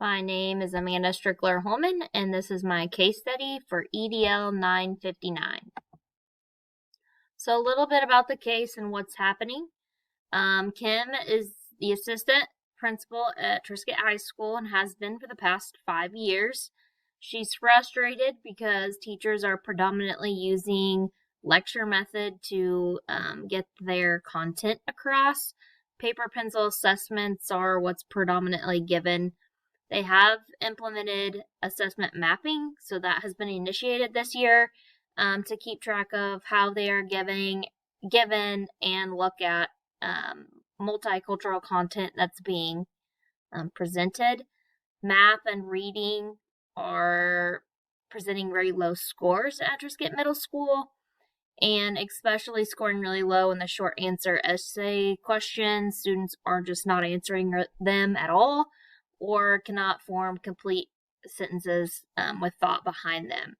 My name is Amanda Strickler-Holman, and this is my case study for EDL 959. So a little bit about the case and what's happening. Kim is the assistant principal at Triscuit High School and has been for the past 5 years. She's frustrated because teachers are predominantly using lecture method to get their content across. Paper pencil assessments are what's predominantly given. They have implemented assessment mapping, so that has been initiated this year to keep track of how they are given and look at multicultural content that's being presented. Math and reading are presenting very low scores at Triscuit Middle School, and especially scoring really low in the short answer essay questions. Students are just not answering them at all or cannot form complete sentences with thought behind them.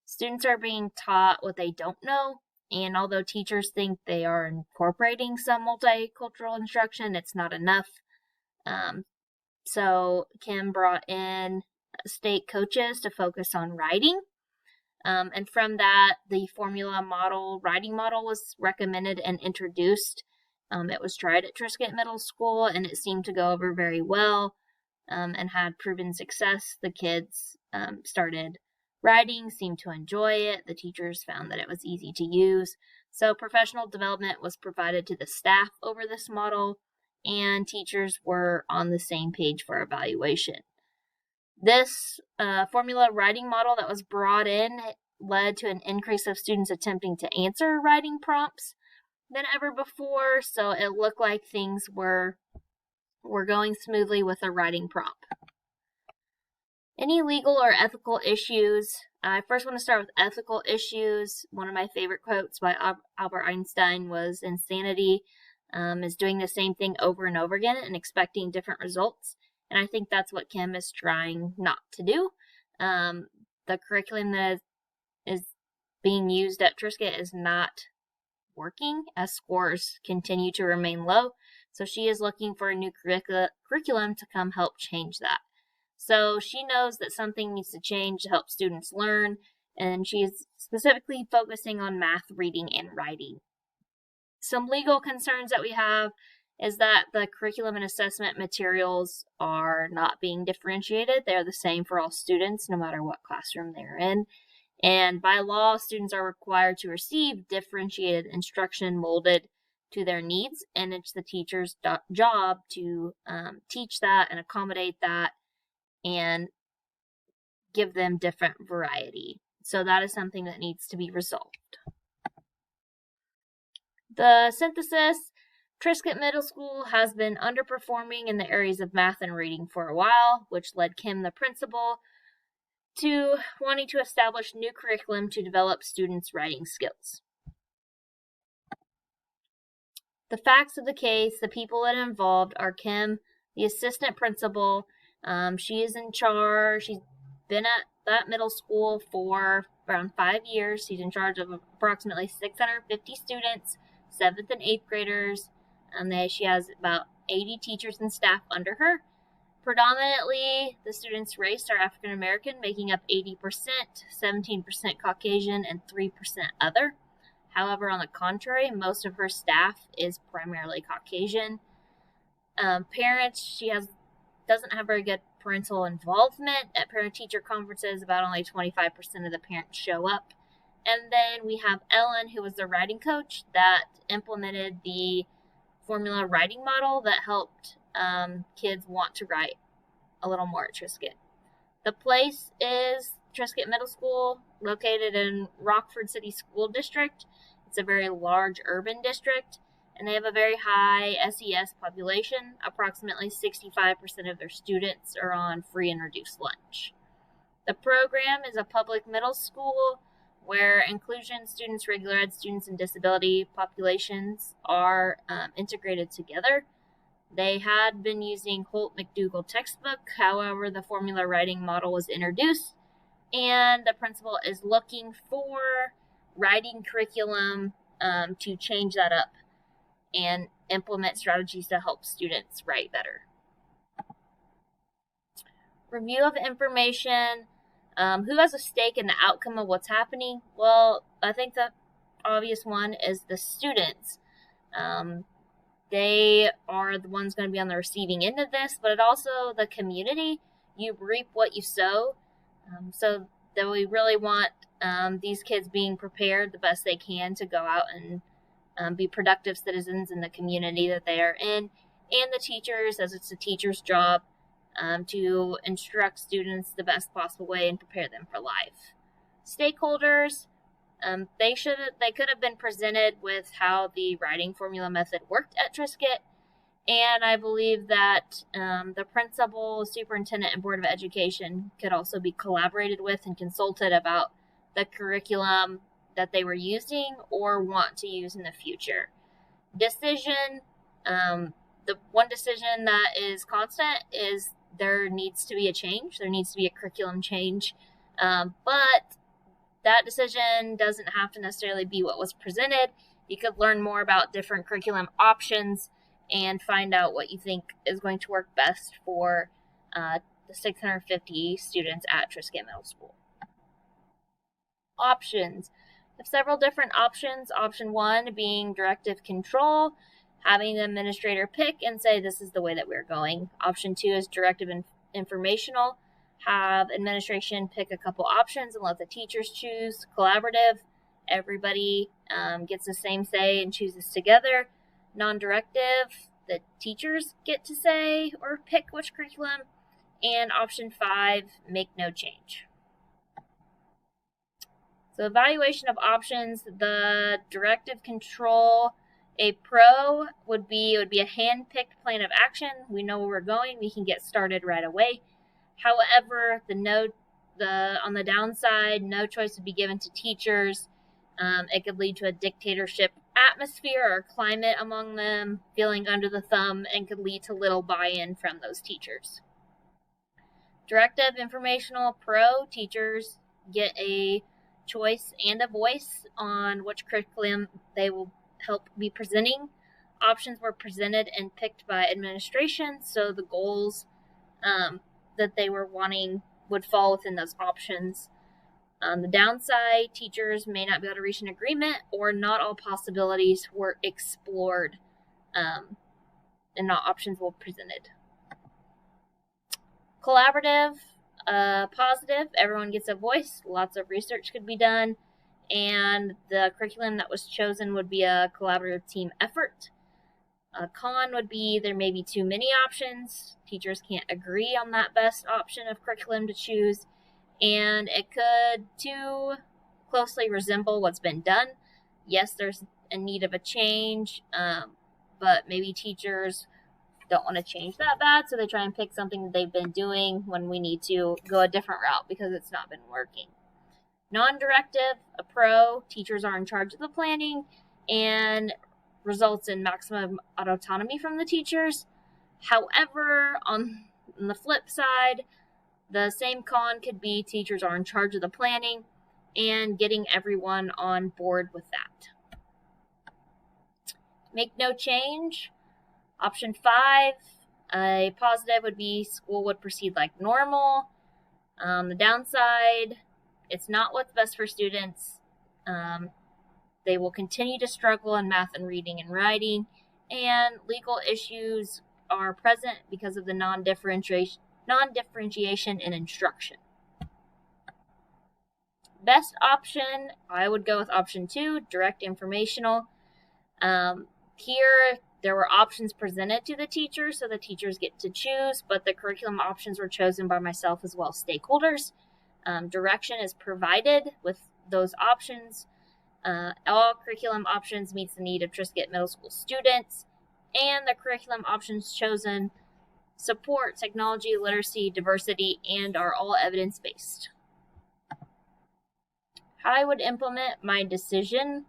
Students are being taught what they don't know, and although teachers think they are incorporating some multicultural instruction, it's not enough. So Kim brought in state coaches to focus on writing. And from that, the formula model, writing model was recommended and introduced. It was tried at Triscuit Middle School, and it seemed to go over very well and had proven success. The kids started writing, seemed to enjoy it. The teachers found that it was easy to use. So professional development was provided to the staff over this model, and teachers were on the same page for evaluation. This formula writing model that was brought in led to an increase of students attempting to answer writing prompts than ever before, so it looked like things were going smoothly with a writing prompt. Any legal or ethical issues? I first want to start with ethical issues. One of my favorite quotes by Albert Einstein was, "Insanity is doing the same thing over and over again and expecting different results." And I think that's what Kim is trying not to do. The curriculum that is being used at Triscuit is not working as scores continue to remain low. So she is looking for a new curriculum to come help change that. So she knows that something needs to change to help students learn, and she is specifically focusing on math, reading, and writing. Some legal concerns that we have is that the curriculum and assessment materials are not being differentiated. They're the same for all students, no matter what classroom they're in. And by law, students are required to receive differentiated instruction molded to their needs, and it's the teacher's job to teach that and accommodate that and give them different variety. So that is something that needs to be resolved. The synthesis: Triscuit Middle School has been underperforming in the areas of math and reading for a while, which led Kim, the principal, to wanting to establish new curriculum to develop students' writing skills. The facts of the case: the people that are involved are Kim, the assistant principal. She is in charge. She's been at that middle school for around 5 years. She's in charge of approximately 650 students, 7th and 8th graders. She has about 80 teachers and staff under her. Predominantly, the students' race are African American, making up 80%, 17% Caucasian, and 3% other. However, on the contrary, most of her staff is primarily Caucasian. Parents, she doesn't have very good parental involvement. At parent-teacher conferences, about only 25% of the parents show up. And then we have Ellen, who was the writing coach that implemented the formula writing model that helped kids want to write a little more at Triscuit. The place is Triscuit Middle School, located in Rockford City School District. It's a very large urban district, and they have a very high SES population. Approximately 65% of their students are on free and reduced lunch. The program is a public middle school where inclusion students, regular ed students, and disability populations are integrated together. They had been using Holt McDougall textbook. However, the formula writing model was introduced, and the principal is looking for writing curriculum to change that up and implement strategies to help students write better. Review of information. Who has a stake in the outcome of what's happening? Well, I think the obvious one is the students. They are the ones going to be on the receiving end of this, but it also the community. You reap what you sow. So that we really want these kids being prepared the best they can to go out and be productive citizens in the community that they are in, and the teachers, as it's a teacher's job, to instruct students the best possible way and prepare them for life. Stakeholders, they could have been presented with how the writing formula method worked at Triscuit, and I believe that the principal, superintendent, and Board of Education could also be collaborated with and consulted about the curriculum that they were using or want to use in the future. Decision, the one decision that is constant is there needs to be a change. There needs to be a curriculum change. But that decision doesn't have to necessarily be what was presented. You could learn more about different curriculum options and find out what you think is going to work best for the 650 students at Triscuit Middle School. Options. We have several different options. Option 1 being directive control, having the administrator pick and say this is the way that we're going. Option 2 is directive informational, have administration pick a couple options and let the teachers choose. Collaborative, everybody gets the same say and chooses together. Non-directive, the teachers get to say or pick which curriculum. And option 5, make no change. So evaluation of options, the directive control, a pro would be a hand-picked plan of action. We know where we're going. We can get started right away. However, on the downside, no choice would be given to teachers. It could lead to a dictatorship atmosphere or climate among them, feeling under the thumb, and could lead to little buy-in from those teachers. Directive informational pro, teachers get a choice and a voice on which curriculum they will help be presenting. Options were presented and picked by administration, so the goals that they were wanting would fall within those options. On the downside, teachers may not be able to reach an agreement, or not all possibilities were explored, and not options were presented. Collaborative, positive, everyone gets a voice, lots of research could be done, and the curriculum that was chosen would be a collaborative team effort. A con would be there may be too many options. Teachers can't agree on that best option of curriculum to choose, and it could too closely resemble what's been done. Yes, there's a need of a change, but maybe teachers don't want to change that bad, so they try and pick something that they've been doing when we need to go a different route because it's not been working. Non-directive, a pro, teachers are in charge of the planning and results in maximum autonomy from the teachers. However, on the flip side, the same con could be teachers are in charge of the planning and getting everyone on board with that. Make no change. Option 5, a positive would be school would proceed like normal. The downside, it's not what's best for students. They will continue to struggle in math and reading and writing, and legal issues are present because of the non-differentiation in instruction. Best option, I would go with option 2, direct informational. Here, there were options presented to the teachers, so the teachers get to choose, but the curriculum options were chosen by myself as well as stakeholders. Direction is provided with those options. All curriculum options meets the need of Triscuit Middle School students, and the curriculum options chosen support technology, literacy, diversity, and are all evidence-based. How I would implement my decision.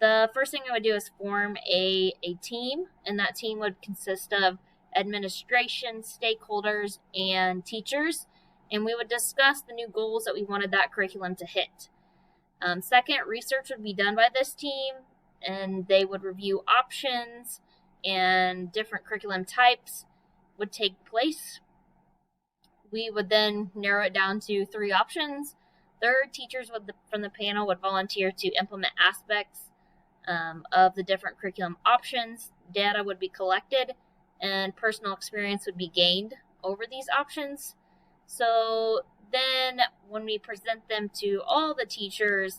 The first thing I would do is form a team, and that team would consist of administration, stakeholders, and teachers, and we would discuss the new goals that we wanted that curriculum to hit. Second, research would be done by this team, and they would review options and different curriculum types would take place. we would then narrow it down to 3 options. Third, teachers from the panel would volunteer to implement aspects of the different curriculum options. Data would be collected, and personal experience would be gained over these options. So then when we present them to all the teachers,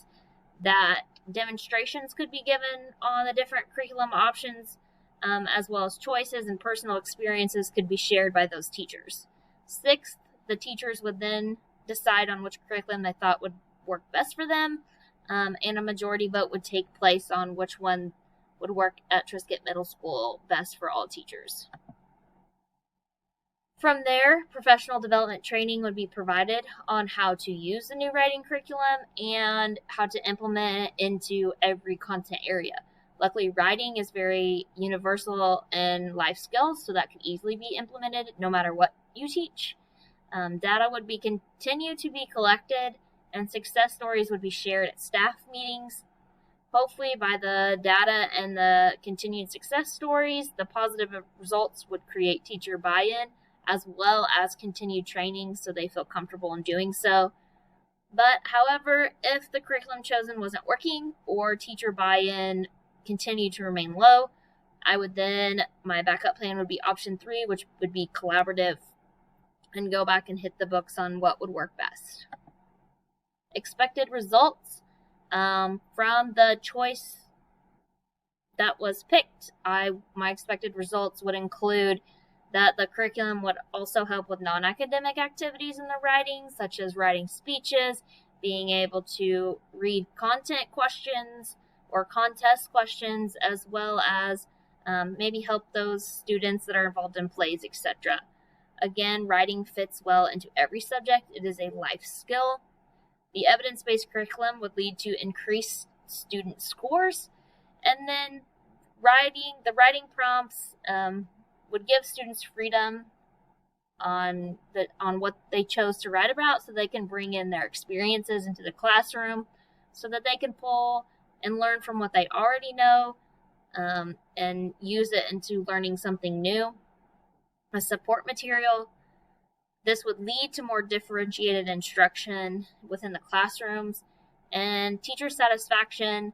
that demonstrations could be given on the different curriculum options, as well as choices and personal experiences could be shared by those teachers. Sixth, the teachers would then decide on which curriculum they thought would work best for them, and a majority vote would take place on which one would work at Triscuit Middle School best for all teachers. From there, professional development training would be provided on how to use the new writing curriculum and how to implement it into every content area. Luckily, writing is very universal in life skills, so that could easily be implemented no matter what you teach. Data would be continue to be collected, and success stories would be shared at staff meetings. Hopefully, by the data and the continued success stories, the positive results would create teacher buy-in, as well as continued training so they feel comfortable in doing so. But however, if the curriculum chosen wasn't working or teacher buy-in continued to remain low, my backup plan would be option 3, which would be collaborative, and go back and hit the books on what would work best. Expected results from the choice that was picked, my expected results would include that the curriculum would also help with non-academic activities in the writing, such as writing speeches, being able to read content questions or contest questions, as well as maybe help those students that are involved in plays, etc. Again, writing fits well into every subject. It is a life skill. The evidence-based curriculum would lead to increased student scores, and then the writing prompts would give students freedom on what they chose to write about, so they can bring in their experiences into the classroom, so that they can pull and learn from what they already know, and use it into learning something new. A support material. This would lead to more differentiated instruction within the classrooms, and teacher satisfaction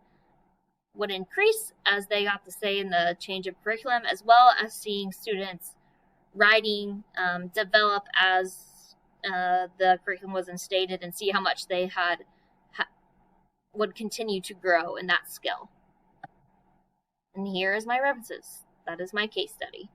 would increase as they got to say in the change of curriculum, as well as seeing students writing develop as the curriculum was instated, and see how much they would continue to grow in that skill. And here is my references. That is my case study.